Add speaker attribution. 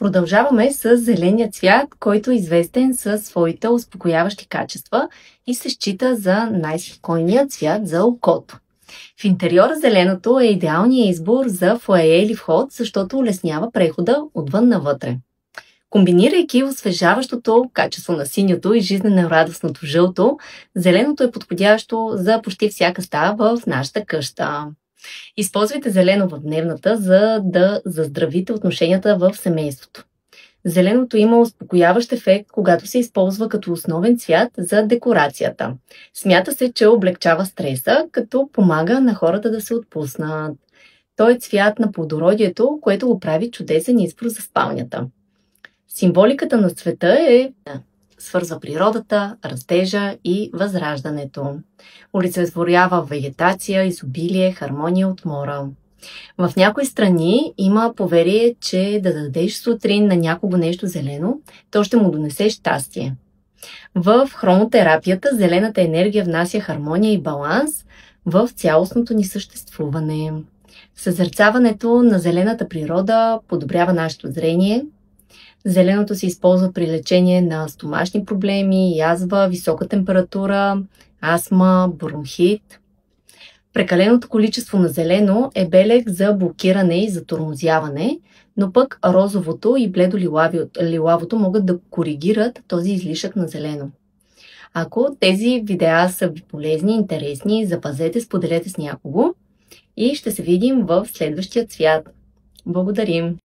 Speaker 1: Продължаваме с зеления цвят, който е известен със своите успокояващи качества и се счита за най-спокойният цвят за окото. В интериора зеленото е идеалният избор за фоайе или вход, защото улеснява прехода отвън навътре. Комбинирайки освежаващото качество на синьото и жизнено радостното жълто, зеленото е подходящо за почти всяка стая в нашата къща. Използвайте зелено в дневната, за да заздравите отношенията в семейството. Зеленото има успокояващ ефект, когато се използва като основен цвят за декорацията. Смята се, че облегчава стреса, като помага на хората да се отпуснат. Той е цвят на плодородието, което го прави чудесен избор за спалнята. Символиката на цвета свързва природата, растежа и възраждането. Олицетворява вегетация, изобилие, хармония от мора. В някои страни има поверие, че да дадеш сутрин на някого нещо зелено, то ще му донесе щастие. В хронотерапията зелената енергия внася хармония и баланс в цялостното ни съществуване. Съзерцаването на зелената природа подобрява нашето зрение. Зеленото се използва при лечение на стомашни проблеми, язва, висока температура, астма, бронхит. Прекаленото количество на зелено е белег за блокиране и затормозяване, но пък розовото и бледо-лилавото могат да коригират този излишък на зелено. Ако тези видеа са ви полезни, интересни, запазете, споделете с някого и ще се видим в следващия цвят. Благодарим!